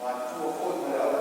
Matua foi melhor,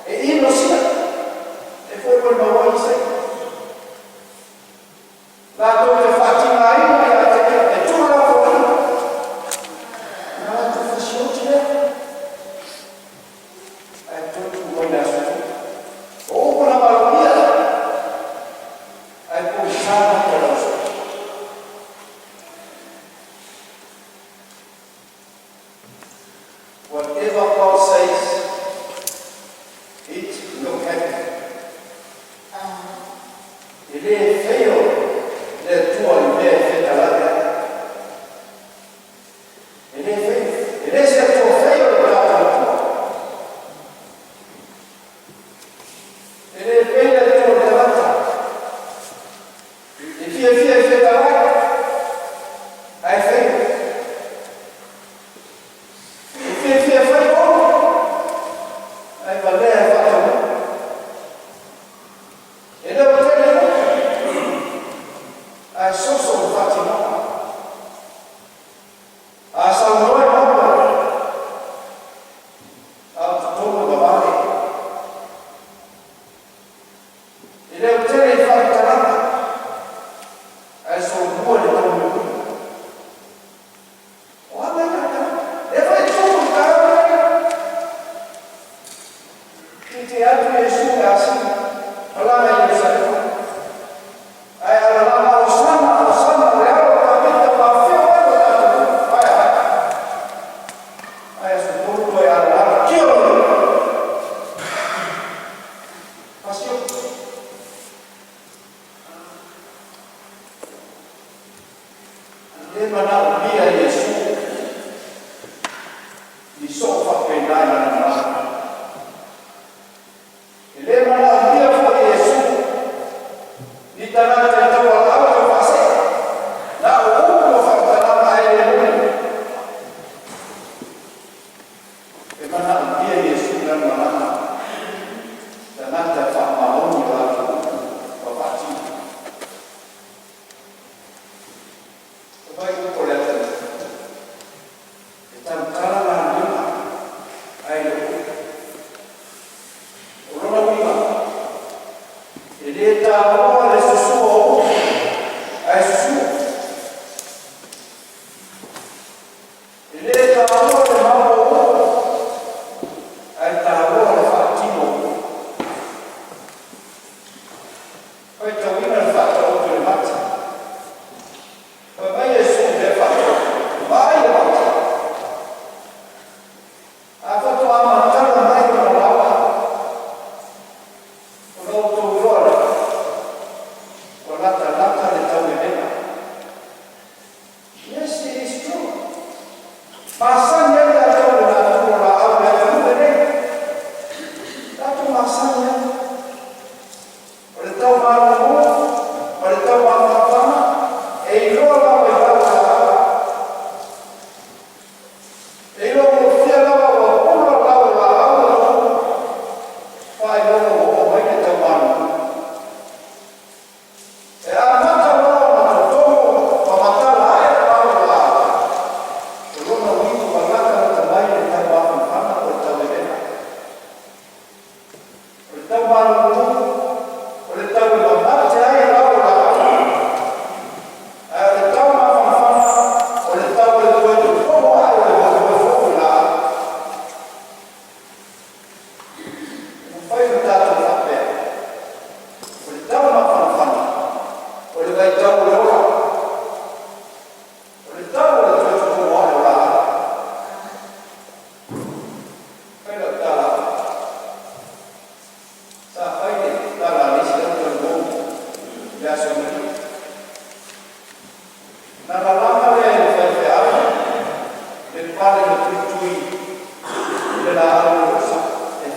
e io non sia, e poi quel nuovo di sé. La dove Fatima e tu la vuoi, ma tu fasci e tu vuoi la sua. O con la valoria, e poi salva con la sua. Whatever God says, it will happen. Il est fait de toi, il est fait à la terre. Il est fait. Il est fait de toi, de toi. Il est fait de toi, de la terre. Et puis, il est fait à la terre. Il est fait.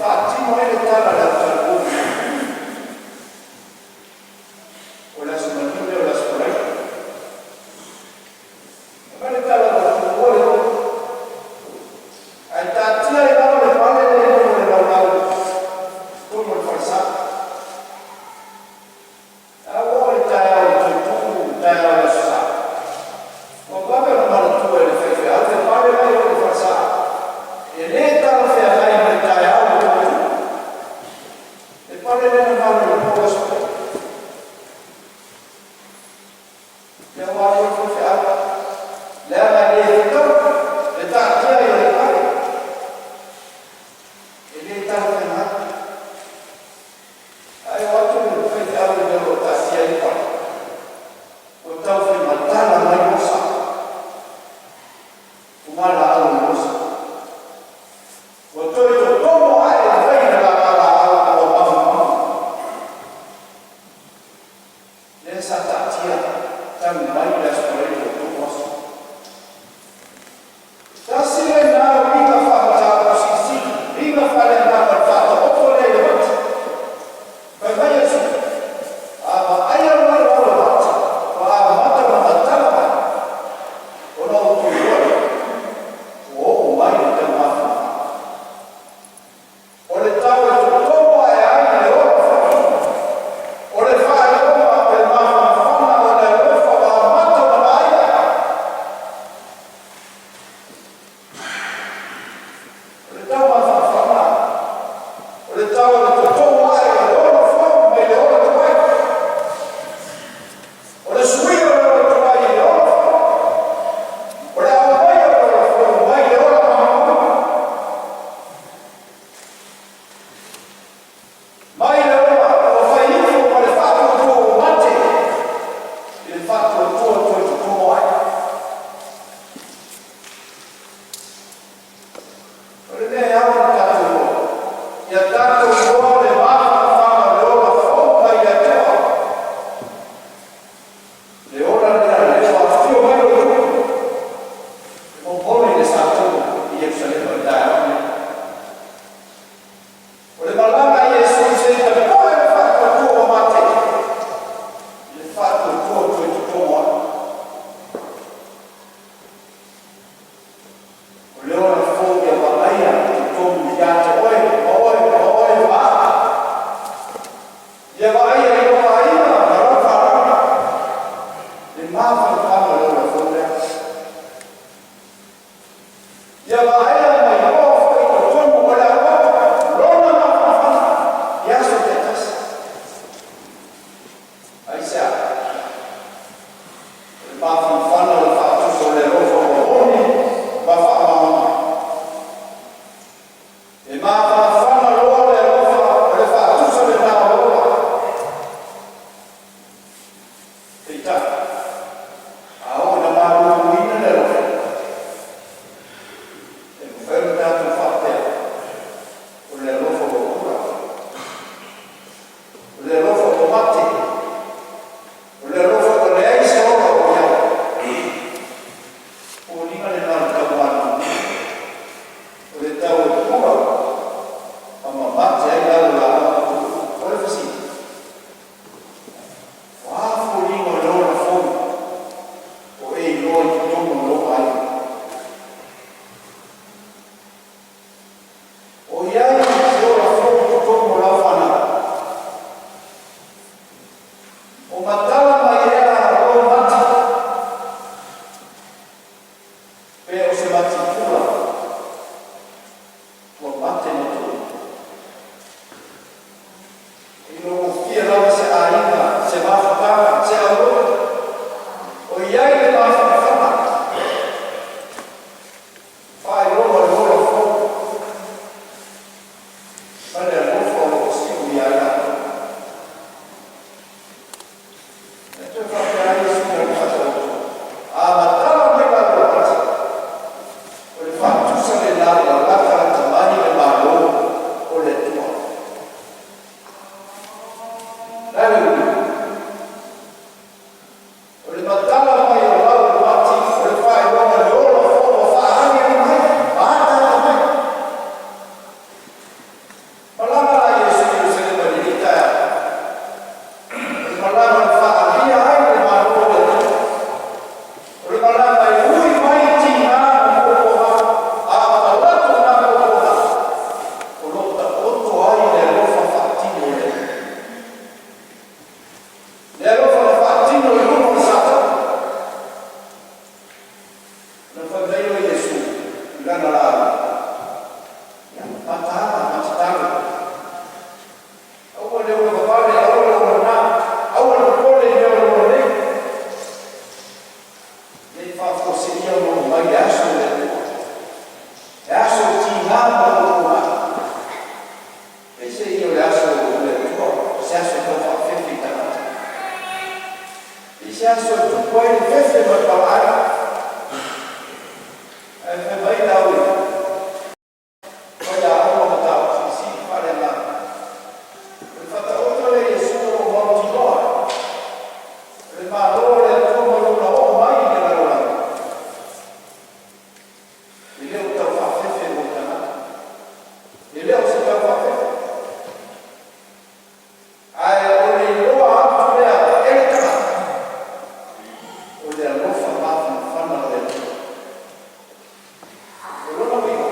Infatti, noi le But siaso tu koe ni fefe ma pawai. Fe mai dawi. Koia awa matau si pare la. Fata otole Yesu o mauti loa. Le malore tu maluna o mai ni la rola. Ile o tau fa fefe mo tana. Ile o se tau fa fefe. Ai o le loa atu lea ele kama. O le alofa mafa fana le. O lona wiko.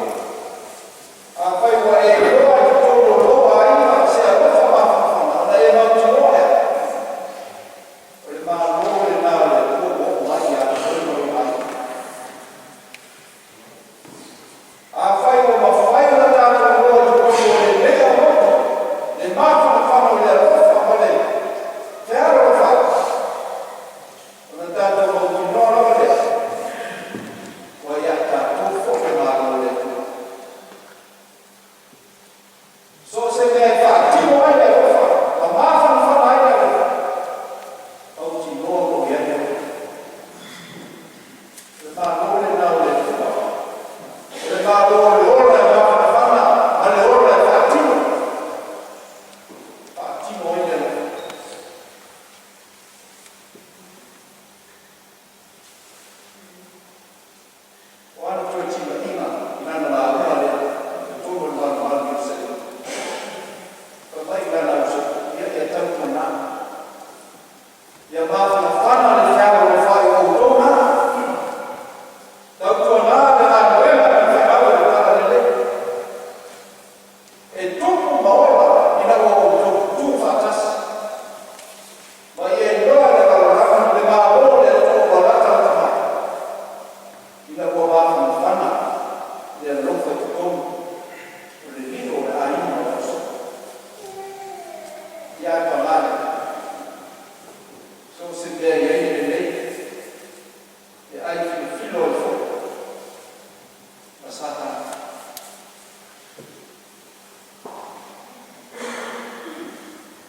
A pai wa e loa i tolo loa ima se alofa mafa fana. Ona e mauti loa ea. O le maa loa le nao le kua o mai a o le loa mai. A pai wa mawhai na tātou loa i tolo le lea moto. Le mafa na fana o le alofa ma le. Te aro le whai. Ona tātou mauti loa loa le. Wa ia tātou whoke maa loa le kua. So se mea wha, tino ai le wha, wa mafa na whana ai le wha. Au ti loa ko ia le wha. Le maa loa le nao le kua. Le maa loa le ora e mafa na whana, ma le ora e wha tino. Wha tino ai le wha. O ana tue tima ima, nana la alea le, tōru le maa maa ni se. Ka mai nana o se, ia e tau tōna. Ia mafa na whana le whiawa le whai o tōna. Tau tōna le anuela le whiawa le whana le le. E tōku maola, ina o tōku tū whatas. Mai e noa le kawarama le maa o le tōku alata o tamai. Ina ua mafa na whana, le alofa te tōmu, o le hino le aina o aso. Ia e pamare. So se mea i aine le nei, e ai filo e fo. Ma sata.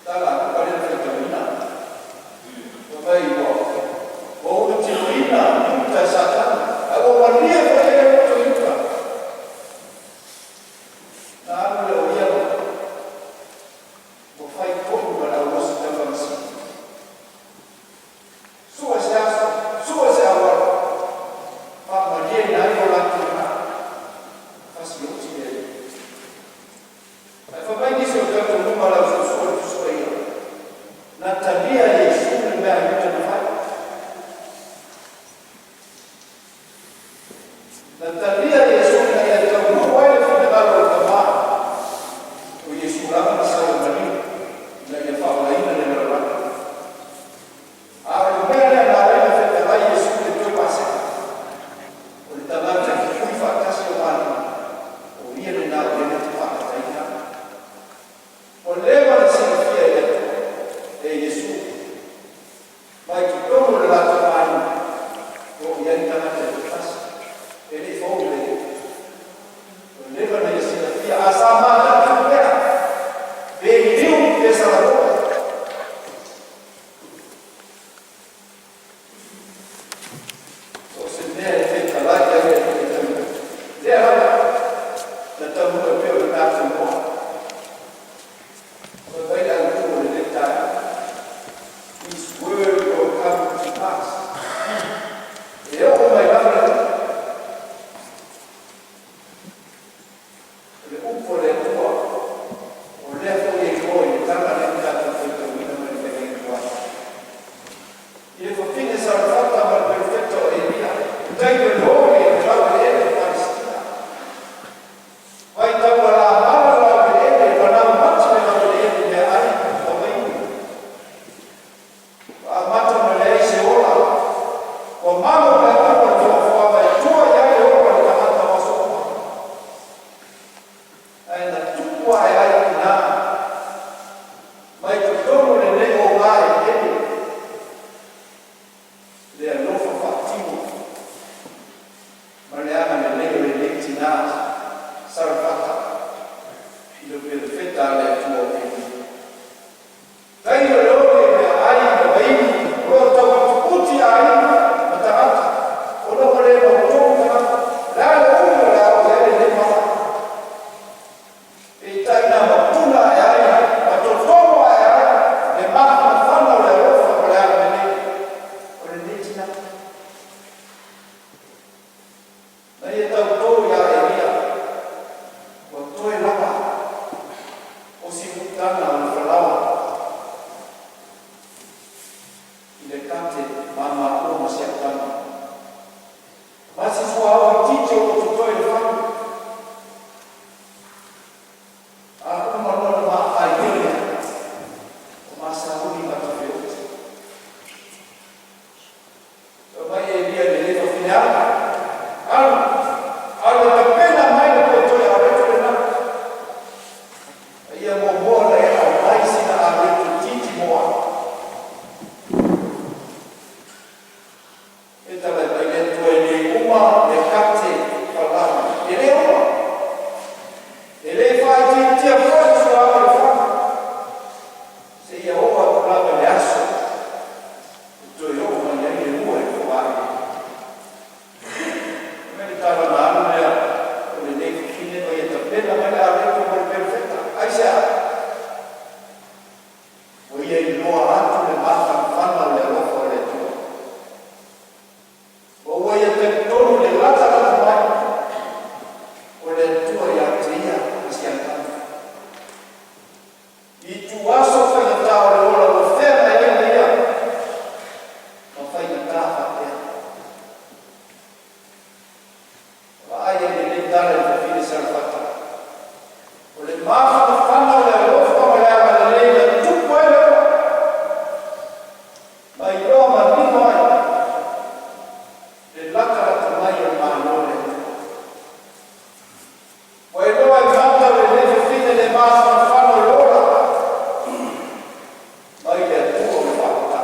Tala, kare le whetamina. Wa mai ua. O una te uina, iuta sata. A o wania pa e o iuta. Na anu le o iau. O fai kohu ma na uosi tamansi. Sua se asa, sua se awara. Whamarie na i o laki na. Fasi o ti e. Ai whamai nisi o kato numara o sua tu sua ia. Na tabia e suna mea yuta na whai. Na tabia e suna ia tau nuwa e whanagalo o tamaa. O Yesu rama na sawa mani. Na ia whaulaina le rarana. A o mea lea na reina whetalai Yesu le tui pase. O le tamata ki kui whakasi o mani. O ia le nao le neti whakataina. O lewa le sinafia e ato. E Yesu. Mai ki tono le lata mani. O ia ni tamata le pase. E le fau le. O lewa le sinafia a sa mata ki mea. Ve i riu te salaroa. So se mea e whetalai e le tamu. Le hana. Na tamu e peo e tātu moa. So vai da luo le le tai. His word will come to pass. E o mai lana. Le upo le tua. O le fo e koi e tanga le tātu whetawina mai whene i kua. I le whawhine sa rafata ma perfecto e nia. Tai me lori e tau e ele Palestina. Vai tau a la mara la e ele, wana mati me la e ele me ai o maini. A mata me le se ola. O mamo me tau a tua whawa e tua ia e ola le tamata wa sopa. Ai na tukua e ai ki nā. Mai tu tono le nego ngā e ele. Le alofa whaatimo. Ma le ana me nego le lekti nā. Sarafata. I lo perfetta le tua peni. Tai o le ore me ai me waini. Roa tau atu tana o Farao ile kate mama o masiatana basi kwa hao ticho tutoe mfano hakuna mwana ma ayele kwa sababu matofauti kwa hiyo ndio nilivyo finali alipenda maana kutoa watu na ya mbona ya maisha na alipotiti moa etala ile tuende uma dekate falama ile fati tia fati wa alfa se ya huwa kulaba yaso tuyo mwenye ile huwa kwa meditava na alma ule kile kwa yatapenda mala aleko kwa perfecta aisha wewe ndio watu na baba mfano ule roho ule tu wewe yatatono ile lata la kwa ule tu ya tia asianta itu waso fanya tao wala ofera ile ya mafanya tafa aya nilitaka kufiri sarfata ule mafa mfano ule roho wala wale tupo ile bayo madino ile lakara tumayo maanole wao kama wale fiti ile mafa mfano lola bayo tupo mfano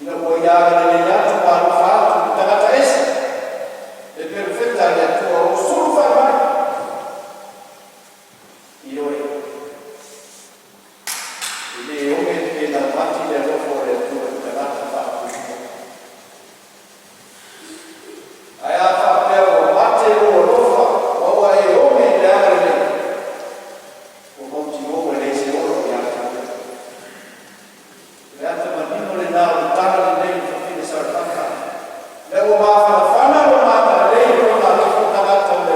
ina moya ile yatu maarufu mtakata esi e perfetta ya tua usulfa mai io ile ome na mati ya roho ya tua mtakata fa aya fa pero mate roho wa ome ya ile como tio ele se oro ya hata maneno le nao tano le ndio kufanya sarfaka leo mafa fana lo mata leo lo mata kutaka ule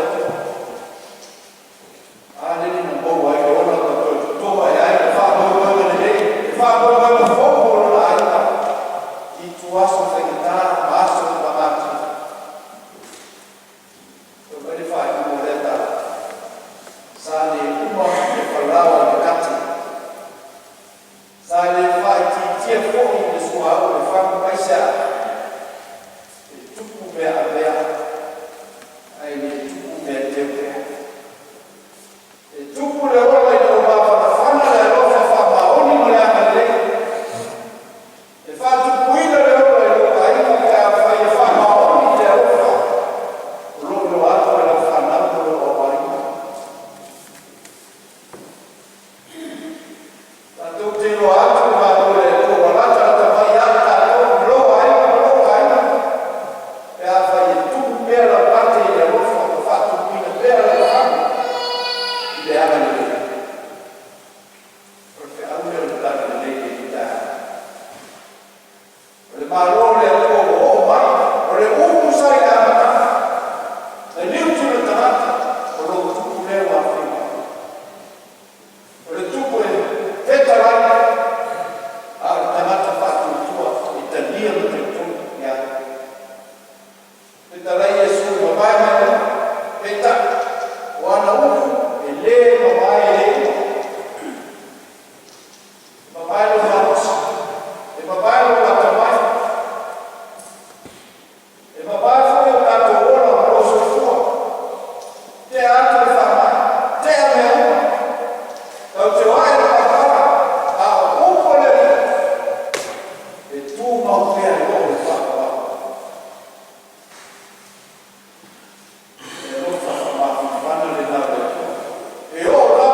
ale ni mbogo wake ona kwa toa ya fa bogo ile fa bogo fogo lo aita ituaso fekita baso kwa mata to verify kumoleta sale kuma Farao wakati sale fati tie fogo ni swao le fa maisha tuku be abea ai ni tuku be tebe tuku le wala ile baba fana la rofa fa maoni mle amale fa tuku ile le wala ile ai ka fa maoni ile rofa lo watu wala fana lo wali tanto telo watu wa ile wala hata bayata lo wali pela parte ya rofa fatto quindi pela fame ile ama ni perché anche la lei di da le parole o mai le uno sai ama le liuti le tamata o lo tu le wa fino le tu poi fetta la tamata fatto tua italiano per tu ya Petala Yesu mabaya peta wana huku ele mabaya mabaya maros mabaya watamai mabaya foi tato ora maroso tua te ato fama te ameu au te vai para a upole e tu não quer não e ora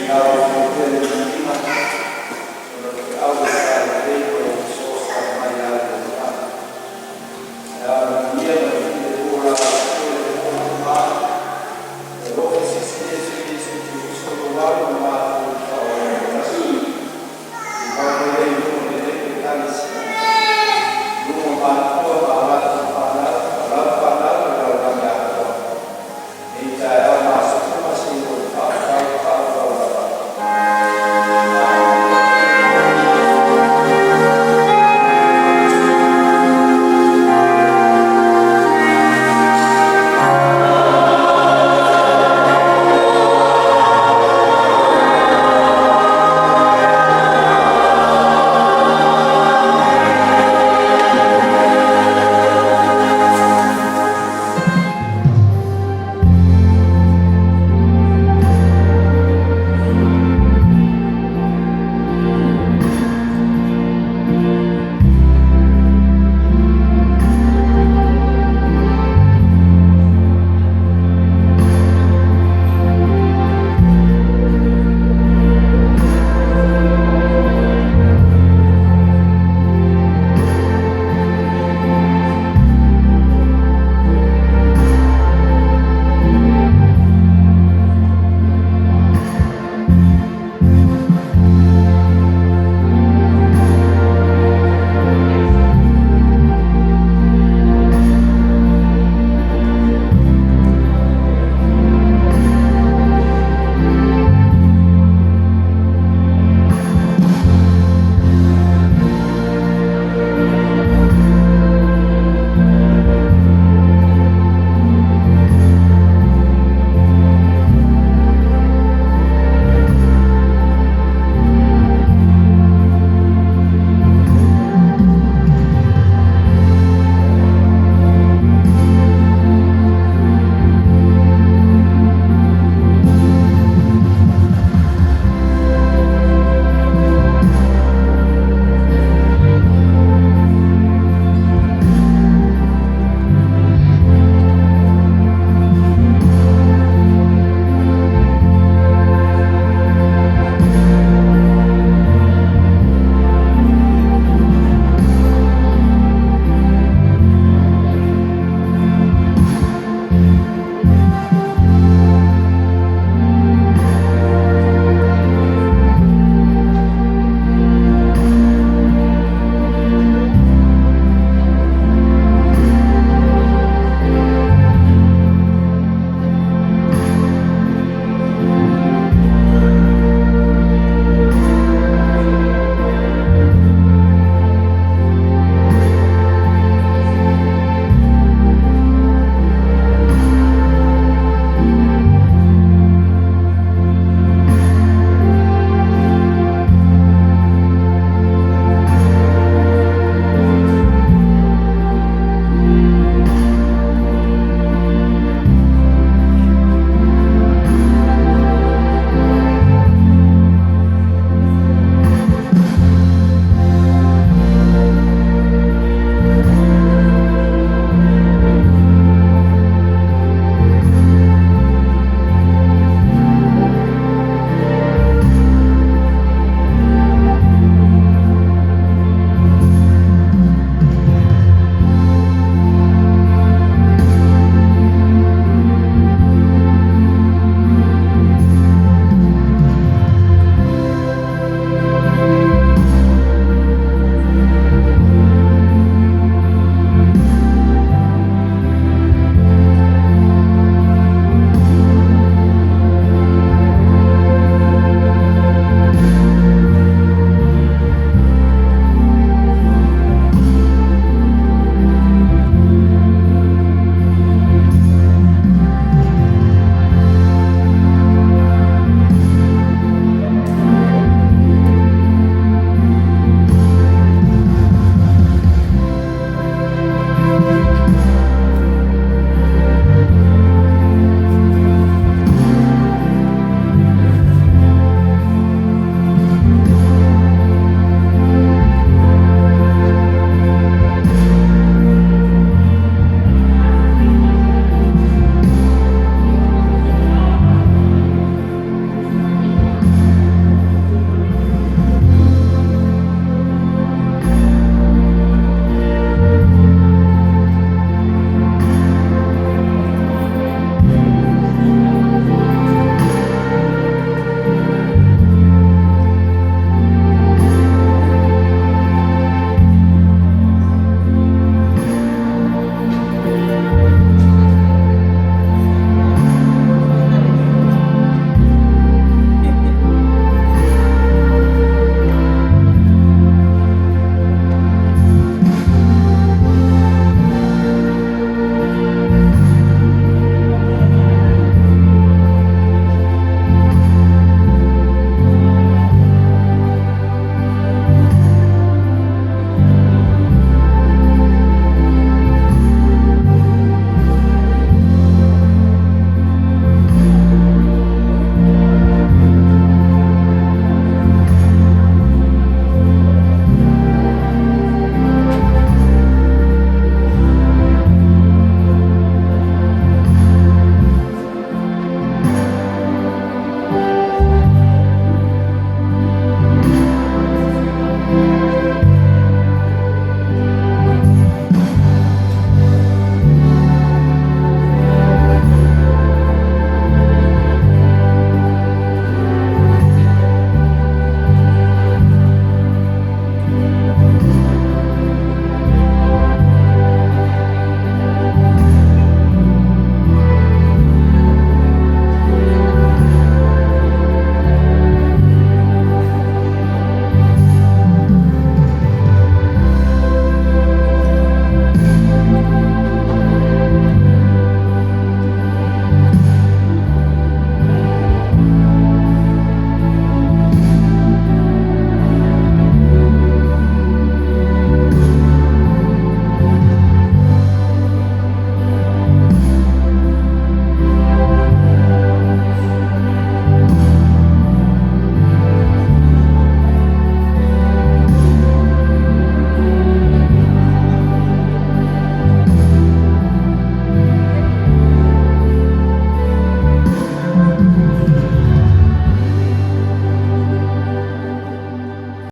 Now,